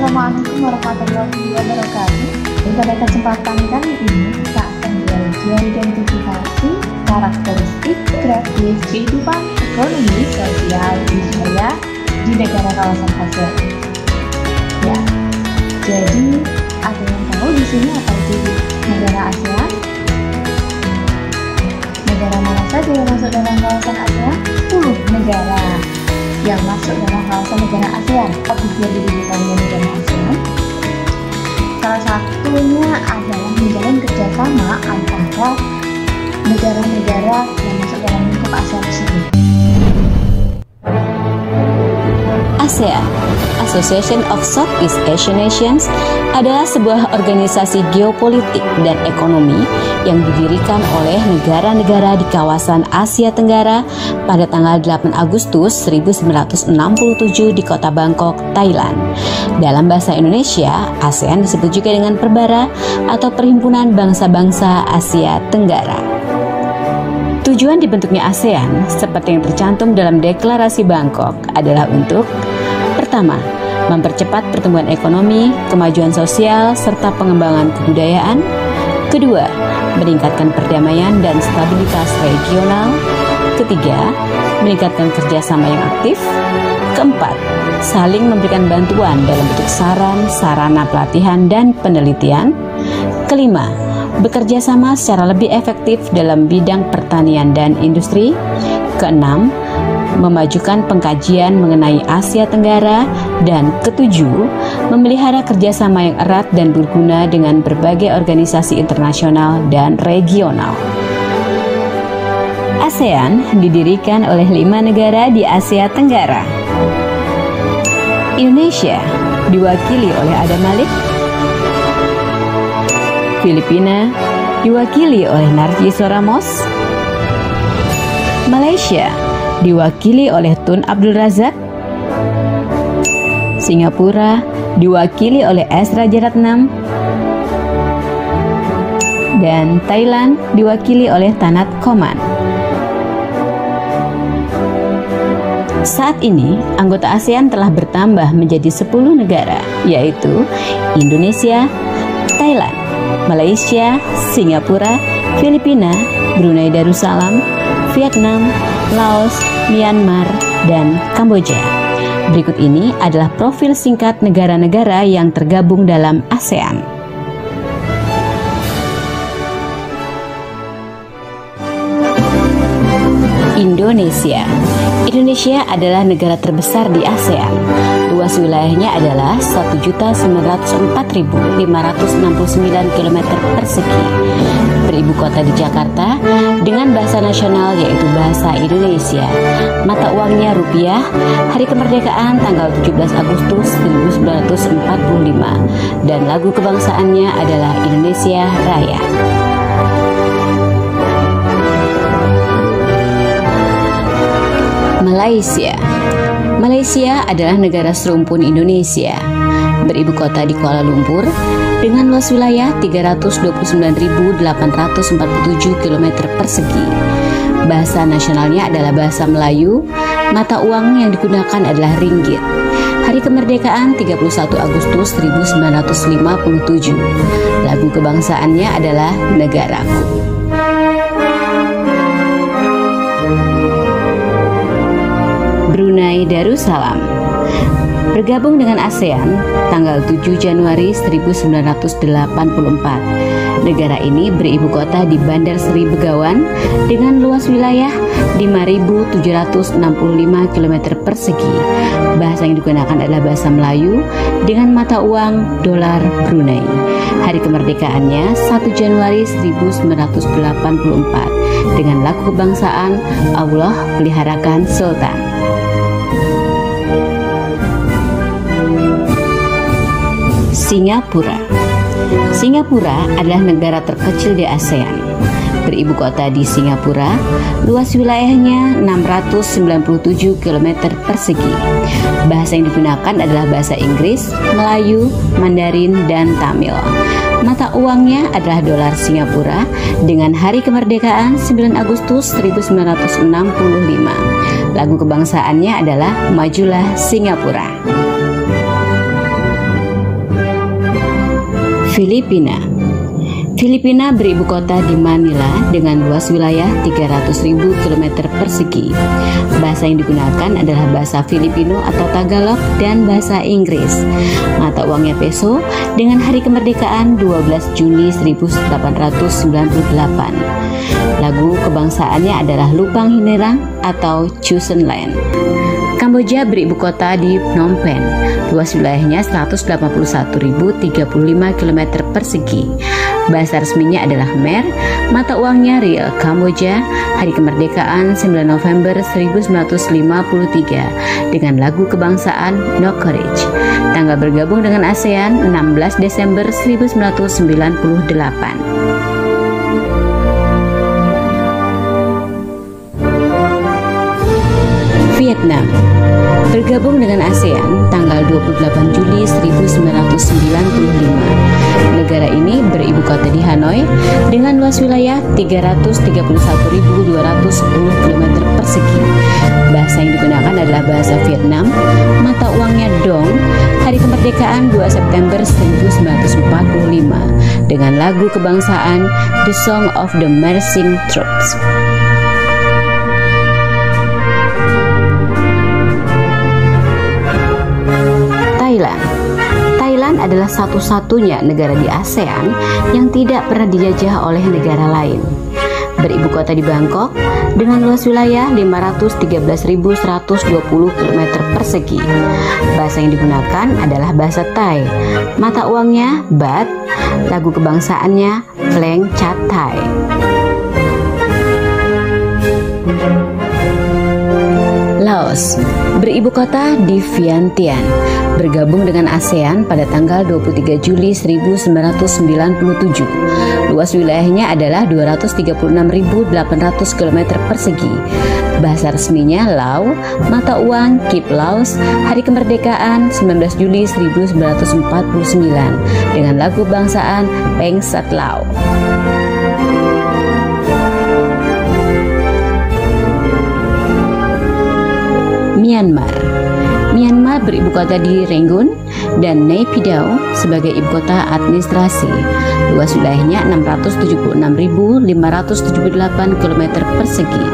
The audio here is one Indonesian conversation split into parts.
Assalamualaikum warahmatullahi wabarakatuh. Pada kesempatan kali ini kita akan belajar identifikasi karakteristik geografis kehidupan ekonomi sosial budaya di negara kawasan ASEAN. Ya, jadi ada yang tahu di sini apa itu negara ASEAN? Negara mana saja yang masuk dalam kawasan ASEAN? 10 negara yang masuk dalam kawasan negara ASEAN. Apa tujuan didirikannya negara ASEAN? Salah satunya adalah menjalin kerjasama antara negara-negara yang masuk dalam lingkup ASEAN tersebut. ASEAN, Association of Southeast Asian Nations, adalah sebuah organisasi geopolitik dan ekonomi yang didirikan oleh negara-negara di kawasan Asia Tenggara pada tanggal 8 Agustus 1967 di kota Bangkok, Thailand. Dalam bahasa Indonesia, ASEAN disebut juga dengan Perbara atau Perhimpunan Bangsa-Bangsa Asia Tenggara. Tujuan dibentuknya ASEAN, seperti yang tercantum dalam Deklarasi Bangkok, adalah untuk: pertama, mempercepat pertumbuhan ekonomi, kemajuan sosial, serta pengembangan kebudayaan. Kedua, meningkatkan perdamaian dan stabilitas regional. Ketiga, meningkatkan kerjasama yang aktif. Keempat, saling memberikan bantuan dalam bentuk saran, sarana pelatihan, dan penelitian. Kelima, bekerja sama secara lebih efektif dalam bidang pertanian dan industri. Keenam, memajukan pengkajian mengenai Asia Tenggara. Dan ketujuh, memelihara kerjasama yang erat dan berguna dengan berbagai organisasi internasional dan regional. ASEAN didirikan oleh 5 negara di Asia Tenggara. Indonesia diwakili oleh Adam Malik. Filipina diwakili oleh Narciso Ramos. Malaysia diwakili oleh Tun Abdul Razak. Singapura diwakili oleh S. Rajaratnam. Dan Thailand diwakili oleh Tanat Koman. Saat ini, anggota ASEAN telah bertambah menjadi 10 negara, yaitu Indonesia, Thailand, Malaysia, Singapura, Filipina, Brunei Darussalam, Vietnam, Laos, Myanmar, dan Kamboja. Berikut ini adalah profil singkat negara-negara yang tergabung dalam ASEAN. Indonesia. Indonesia adalah negara terbesar di ASEAN. Luas wilayahnya adalah 1.904.569 km persegi. Beribu kota di Jakarta dengan bahasa nasional yaitu bahasa Indonesia. Mata uangnya rupiah. Hari kemerdekaan tanggal 17 Agustus 1945. Dan lagu kebangsaannya adalah Indonesia Raya. Malaysia. Malaysia adalah negara serumpun Indonesia. Beribu kota di Kuala Lumpur dengan luas wilayah 329.847 km persegi. Bahasa nasionalnya adalah bahasa Melayu. Mata uang yang digunakan adalah ringgit. Hari kemerdekaan 31 Agustus 1957. Lagu kebangsaannya adalah Negaraku. Brunei Darussalam. Bergabung dengan ASEAN tanggal 7 Januari 1984. Negara ini beribu kota di Bandar Seri Begawan dengan luas wilayah 5.765 km persegi. Bahasa yang digunakan adalah bahasa Melayu dengan mata uang dolar Brunei. Hari kemerdekaannya 1 Januari 1984 dengan lagu kebangsaan Allah Peliharakan Sultan. Singapura. Singapura adalah negara terkecil di ASEAN. Beribu kota di Singapura, luas wilayahnya 697 km persegi. Bahasa yang digunakan adalah bahasa Inggris, Melayu, Mandarin, dan Tamil. Mata uangnya adalah dolar Singapura dengan hari kemerdekaan 9 Agustus 1965. Lagu kebangsaannya adalah Majulah Singapura. Filipina. Filipina beribu kota di Manila dengan luas wilayah 300.000 km persegi. Bahasa yang digunakan adalah bahasa Filipino atau Tagalog dan bahasa Inggris. Mata uangnya peso dengan hari kemerdekaan 12 Juni 1898. Lagu kebangsaannya adalah Lupang Hinirang atau Chosen Land. Kamboja beribu kota di Phnom Penh. Luas wilayahnya 181.035 km persegi. Bahasa resminya adalah Khmer, mata uangnya Riel Kamboja, hari kemerdekaan 9 November 1953 dengan lagu kebangsaan No Courage. Tanggal bergabung dengan ASEAN 16 Desember 1998. Vietnam bergabung dengan ASEAN tanggal 28 Juli 1995. Negara ini beribu kota di Hanoi dengan luas wilayah 331.210 km persegi. Bahasa yang digunakan adalah bahasa Vietnam, mata uangnya Dong, hari kemerdekaan 2 September 1945 dengan lagu kebangsaan The Song of the Marching Troops. Thailand adalah satu-satunya negara di ASEAN yang tidak pernah dijajah oleh negara lain. Beribu kota di Bangkok dengan luas wilayah 513.120 km persegi. Bahasa yang digunakan adalah bahasa Thai. Mata uangnya Baht, lagu kebangsaannya Kleng Chat Thai. Laos beribu kota di Vientiane, bergabung dengan ASEAN pada tanggal 23 Juli 1997. Luas wilayahnya adalah 236.800 km persegi. Bahasa resminya Lao, mata uang Kip Laos, hari kemerdekaan 19 Juli 1949 dengan lagu kebangsaan Peng Sat Lao. Myanmar beribu kota di Rangoon dan Naypyidaw sebagai ibu kota administrasi. Luas wilayahnya 676.578 km persegi.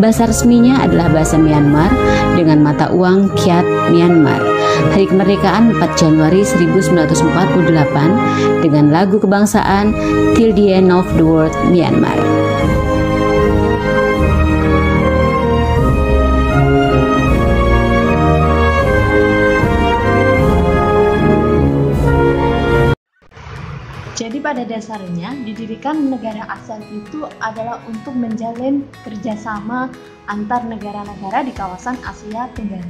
Bahasa resminya adalah bahasa Myanmar dengan mata uang Kyat Myanmar. Hari kemerdekaan 4 Januari 1948 dengan lagu kebangsaan Till the End of the World Myanmar. Jadi pada dasarnya didirikan negara ASEAN itu adalah untuk menjalin kerjasama antar negara-negara di kawasan Asia Tenggara.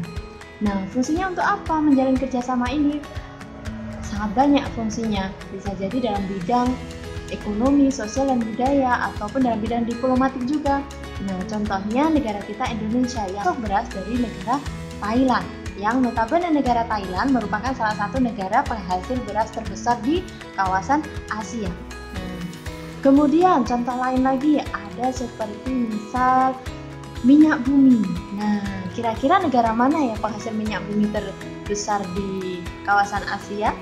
Nah, fungsinya untuk apa menjalin kerjasama ini? Sangat banyak fungsinya. Bisa jadi dalam bidang ekonomi, sosial, dan budaya, ataupun dalam bidang diplomatik juga. Nah, contohnya negara kita Indonesia yang beras dari negara Thailand. Yang notabene negara Thailand merupakan salah satu negara penghasil beras terbesar di kawasan Asia. Kemudian contoh lain lagi ada seperti misal minyak bumi. Nah, kira-kira negara mana ya penghasil minyak bumi terbesar di kawasan Asia?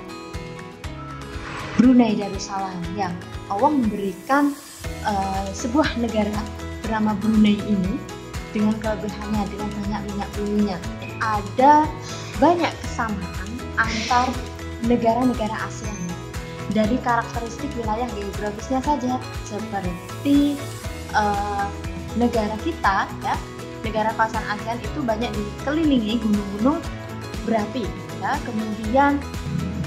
Brunei Darussalam. Ya, Allah memberikan sebuah negara bernama Brunei ini dengan kelebihannya, dengan banyak minyak buminya. Ada banyak kesamaan antar negara-negara ASEAN dari karakteristik wilayah geografisnya saja, seperti negara kita ya, negara kawasan ASEAN itu banyak dikelilingi gunung-gunung berapi ya, kemudian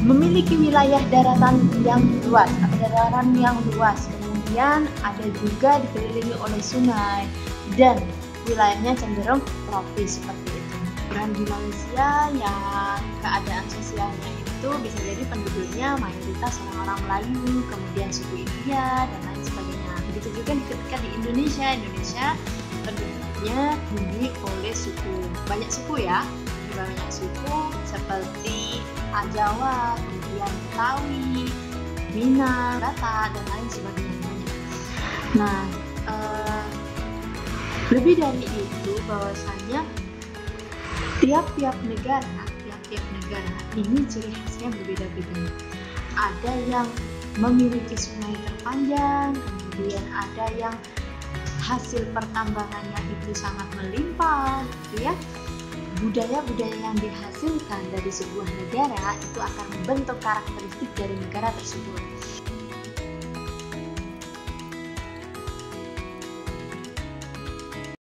memiliki wilayah daratan yang luas atau dataran yang luas, kemudian ada juga dikelilingi oleh sungai dan wilayahnya cenderung tropis seperti itu. Dan di Malaysia yang keadaan sosialnya itu bisa jadi penduduknya mayoritas orang-orang Melayu, kemudian suku India dan lain sebagainya. Begitu juga ketika di Indonesia penduduknya dihuni oleh suku, banyak suku ya, banyak suku seperti Jawa, kemudian Betawi, Minang, Batak dan lain sebagainya. Nah, lebih dari itu bahwasanya tiap-tiap negara ini ciri khasnya berbeda-beda. ada yang memiliki sungai terpanjang, kemudian ada yang hasil pertambangannya itu sangat melimpah, gitu ya. Budaya-budaya yang dihasilkan dari sebuah negara itu akan membentuk karakteristik dari negara tersebut.